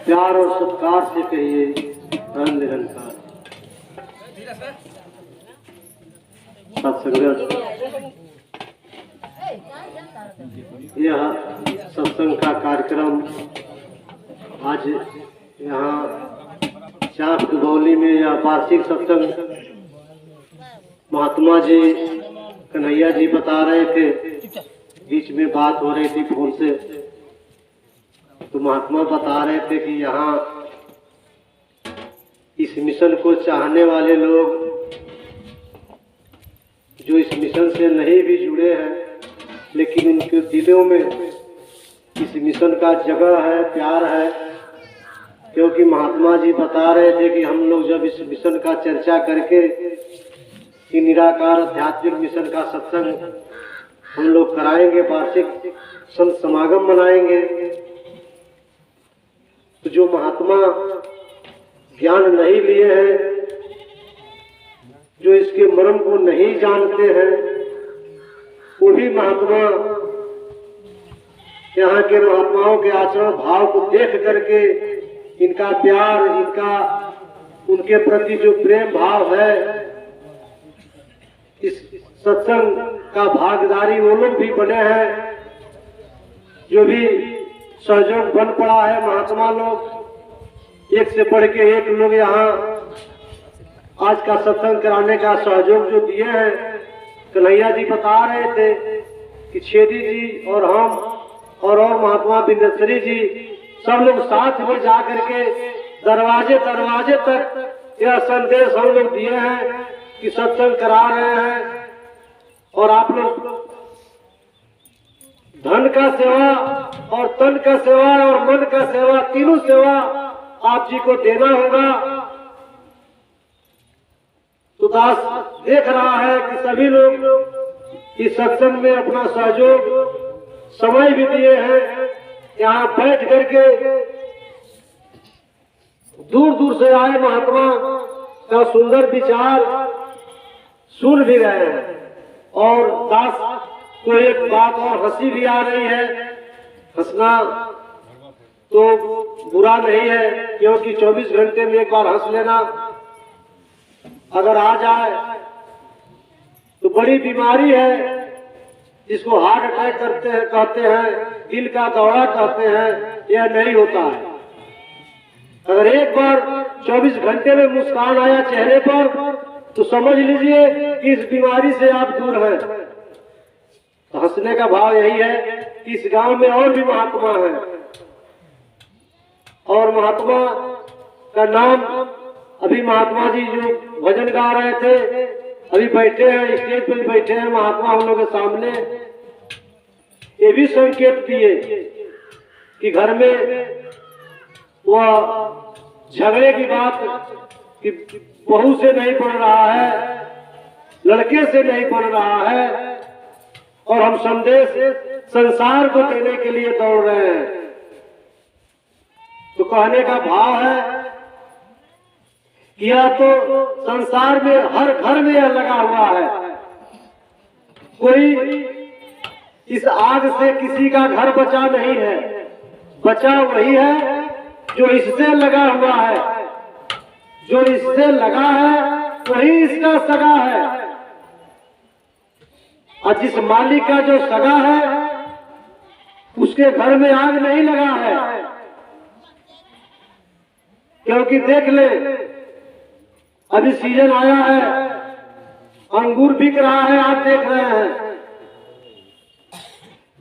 प्यार और सत्कार से कहिए धन निरंकार। सत्संगत, यह सत्संग का कार्यक्रम आज यहाँ चाक दुबौली में यह वार्षिक सत्संग महात्मा जी कन्हैया जी बता रहे थे। बीच में बात हो रही थी फोन से, तो महात्मा बता रहे थे कि यहाँ इस मिशन को चाहने वाले लोग जो इस मिशन से नहीं भी जुड़े हैं, लेकिन उनके दिलों में इस मिशन का जगह है, प्यार है। क्योंकि महात्मा जी बता रहे थे कि हम लोग जब इस मिशन का चर्चा करके कि निराकार आध्यात्मिक मिशन का सत्संग हम लोग कराएंगे, वार्षिक संत समागम मनाएंगे, तो जो महात्मा ज्ञान नहीं लिए हैं, जो इसके मर्म को नहीं जानते हैं, वही महात्मा यहाँ के महात्माओं के आचरण भाव को देख करके इनका प्यार, इनका उनके प्रति जो प्रेम भाव है, इस सत्संग का भागीदारी वो लोग भी बने हैं। जो भी सहयोग बन पड़ा है, महात्मा लोग एक से बढ़ के एक लोग यहाँ आज का सत्संग कराने का सहयोग जो दिए हैं। कन्हैया जी बता रहे थे कि छेदी जी और हम और महात्मा बिंदेश्वरी जी सब लोग साथ में जा करके दरवाजे दरवाजे तक यह संदेश हम लोग दिए हैं कि सत्संग करा रहे हैं और आप लोग धन का सेवा और तन का सेवा और मन का सेवा, तीनों सेवा आप जी को देना होगा। तो दास देख रहा है कि सभी लोग इस सत्संग में अपना सहयोग समय भी दिए हैं। यहाँ बैठ करके दूर दूर से आए महात्मा का सुंदर विचार सुन भी रहे हैं। और दास को एक बात और हंसी भी आ रही है। हंसना तो बुरा नहीं है, क्योंकि 24 घंटे में एक बार हंस लेना अगर आ जाए तो बड़ी बीमारी है, जिसको हार्ट अटैक कहते हैं, दिल का दौरा कहते हैं, यह नहीं होता है। अगर एक बार 24 घंटे में मुस्कान आया चेहरे पर तो समझ लीजिए कि इस बीमारी से आप दूर हैं। तो हंसने का भाव यही है कि इस गांव में और भी महात्मा हैं, और महात्मा का नाम अभी महात्मा जी जो भजन गा रहे थे, अभी बैठे हैं, स्टेज पे बैठे हैं महात्मा हम लोग के सामने। ये भी संकेत दिए कि घर में वह झगड़े की बात कि बहू से नहीं पड़ रहा है, लड़के से नहीं पड़ रहा है, और हम संदेश संसार को देने के लिए दौड़ रहे हैं। तो कहने का भाव है कि यह तो संसार में हर घर में यह लगा हुआ है। कोई इस आग से किसी का घर बचा नहीं है, बचा वही है जो इससे लगा हुआ है। जो इससे लगा है वही इसका सगा है, और जिस मालिक का जो सगा है उसके घर में आग नहीं लगा है। क्योंकि देख ले, अभी सीजन आया है, अंगूर बिक रहा है, आप देख रहे हैं।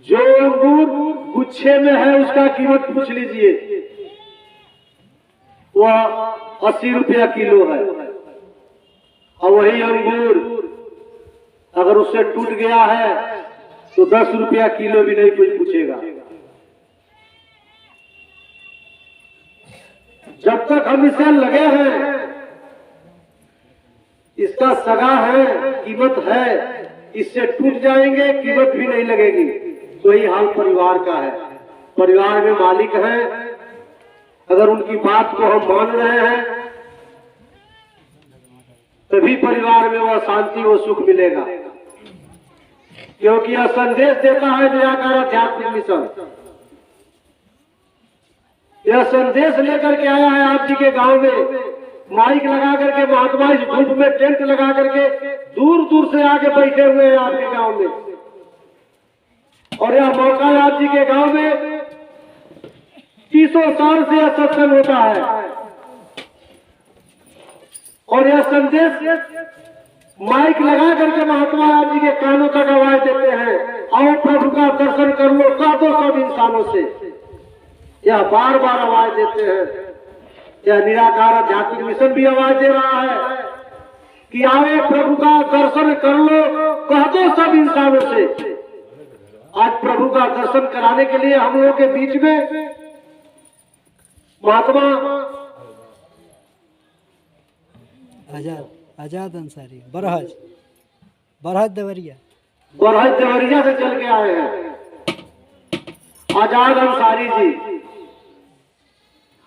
जो अंगूर गुच्छे में है उसका कीमत पूछ लीजिए, वह 80 रुपया किलो है। और वही अंगूर अगर उससे टूट गया है तो 10 रुपया किलो भी नहीं कोई पूछेगा। जब तक हम इसे लगे हैं, इसका सगा है, कीमत है, इससे टूट जाएंगे, कीमत भी नहीं लगेगी। वही हाल परिवार का है। परिवार में मालिक हैं, अगर उनकी बात को हम मान रहे हैं तभी परिवार में वह शांति, वो सुख मिलेगा। क्योंकि यह संदेश देता है निराकार आध्यात्मिक मिशन। यह संदेश लेकर के आया है आप जी के गांव में। माइक लगा करके महात्मा इस धूप में टेंट लगा करके दूर दूर से आके बैठे हुए हैं आपके गांव में। और यह मौका है आप जी के गांव में 300 साल से यह सत्संग होता है। और यह संदेश माइक लगा करके महात्मा आप जी के कानों तक आवाज देते हैं, आओ प्रभु का दर्शन कर लो, कह दो सब इंसानों से। यह बार बार आवाज देते हैं। यह निराकार आध्यात्मिक मिशन भी आवाज दे रहा है कि आओ प्रभु का दर्शन कर लो, कह दो सब इंसानों से। आज प्रभु का दर्शन कराने के लिए हम लोगों के बीच में महात्मा आजाद अंसारी बरहज देवरिया से चल के आए हैं। आजाद अंसारी जी,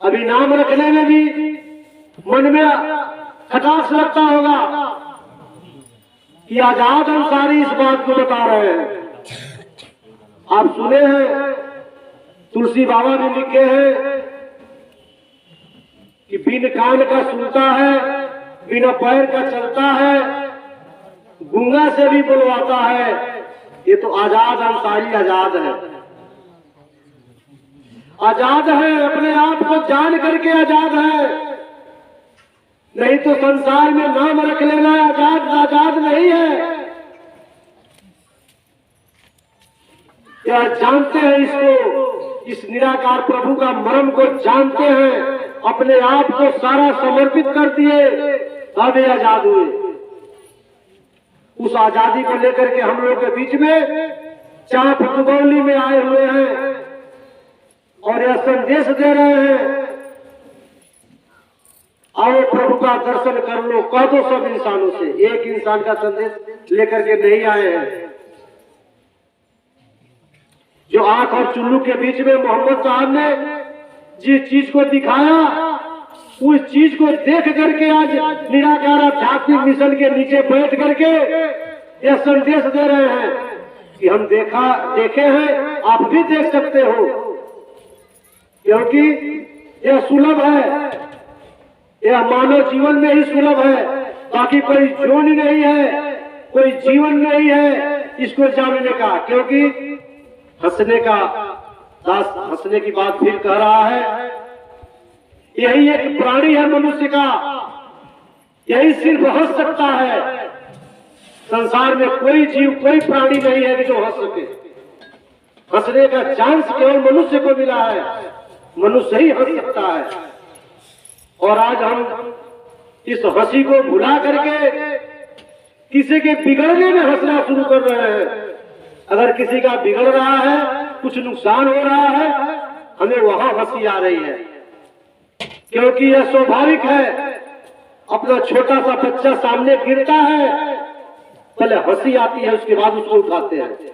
अभी नाम रखने में भी मन में खटास लगता होगा कि आजाद अंसारी इस बात को बता रहे हैं। आप सुने हैं, तुलसी बाबा भी लिखे हैं कि बिन कान का सुनता है, बिना पैर का चलता है, गूंगा से भी बुलवाता है। ये तो आजाद अंसारी आजाद है। आजाद है, अपने आप को जान करके आजाद है। नहीं तो संसार में नाम रख लेना आजाद नहीं है। क्या जानते हैं इसको, इस निराकार प्रभु का मर्म को जानते हैं, अपने आप को सारा समर्पित कर दिए, अब ये आजाद हुए। उस आजादी को लेकर के हम लोग के बीच में चाप दुबौली में आए हुए हैं और यह संदेश दे रहे हैं, आओ प्रभु का दर्शन कर लो, कह दो सब इंसानों से। एक इंसान का संदेश लेकर के नहीं आए हैं। जो आंख और चुल्लू के बीच में मोहम्मद साहब ने जिस चीज को दिखाया, उस चीज को देख करके आज निराकार आध्यात्मिक मिशन के नीचे बैठ करके यह संदेश दे रहे हैं कि हम देखे हैं, आप भी देख सकते हो। क्योंकि यह सुलभ है, यह मानव जीवन में ही सुलभ है, बाकी कोई जोन नहीं है, कोई जीवन नहीं है इसको जानने का। क्योंकि हंसने का दास हंसने की बात फिर कह रहा है, यही एक प्राणी है मनुष्य का, यही सिर्फ हंस सकता है। संसार में कोई जीव, कोई प्राणी नहीं है कि जो हंस सके। हंसने का चांस केवल मनुष्य को मिला है, मनुष्य ही हंस सकता है। और आज हम इस हंसी को भुला करके किसी के बिगड़ने में हंसना शुरू कर रहे हैं। अगर किसी का बिगड़ रहा है, कुछ नुकसान हो रहा है, हमें वहां हंसी आ रही है। क्योंकि यह स्वाभाविक है, अपना छोटा सा बच्चा सामने गिरता है, पहले हंसी आती है, उसके बाद उसको उठाते हैं।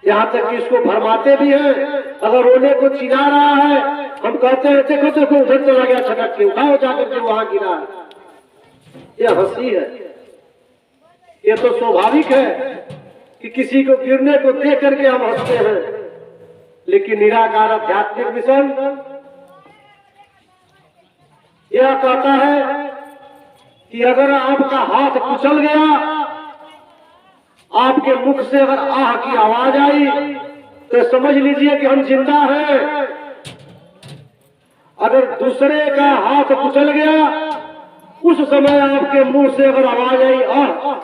यहाँ तक कि इसको भरमाते भी हैं। अगर रोने को चिल्ला रहा है, हम कहते हैं देखो देखो उधर चला गया, छटक के उठाओ जाकर के वहां गिरा है। यह हंसी है। ये तो स्वाभाविक है कि किसी को गिरने को देख करके हम हंसते हैं। लेकिन निराकार आध्यात्मिक मिशन यह कहता है कि अगर आपका हाथ कुचल गया, आपके मुख से अगर आह की आवाज आई, तो समझ लीजिए कि हम जिंदा हैं। अगर दूसरे का हाथ कुचल गया, उस समय आपके मुंह से अगर आवाज आई आह,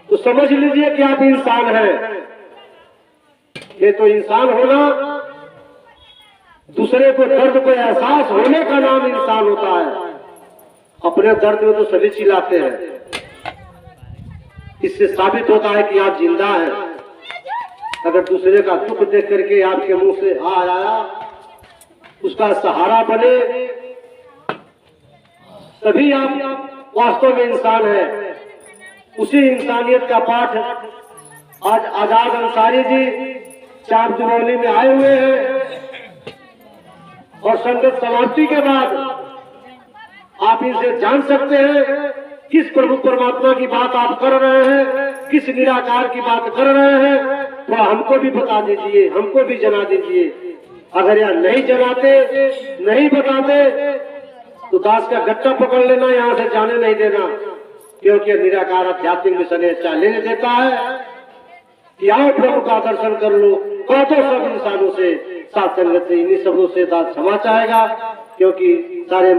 तो समझ लीजिए कि आप इंसान हैं। ये तो इंसान होना, दूसरे को दर्द को एहसास होने का नाम इंसान होता है। अपने दर्द में तो सभी चिल्लाते हैं। इससे साबित होता है कि आप जिंदा हैं। अगर दूसरे का दुख देख करके आपके मुंह से आ आया, उसका सहारा बने, तभी आप वास्तव में इंसान हैं। उसी इंसानियत का पाठ आज आजाद अंसारी जी चाप दुबौली में आए हुए हैं। और संगत समाप्ति के बाद आप इनसे जान सकते हैं किस प्रभु परमात्मा की बात आप कर रहे हैं, किस निराकार की बात कर रहे हैं। तो हमको भी बता दीजिए, हमको भी जना दीजिए। अगर यह नहीं जलाते, नहीं बताते, तो दास का गट्टा पकड़ लेना, यहाँ से जाने नहीं देना, क्योंकि निराकार आध्यात्मिक मिशन ये चैलेंज देता है कि आओ प्रभु का दर्शन कर लो। कह तो सब इंसानों से, साथ संगत से, इन्हीं सबों से दास क्षमा चाहेगा, क्योंकि सारे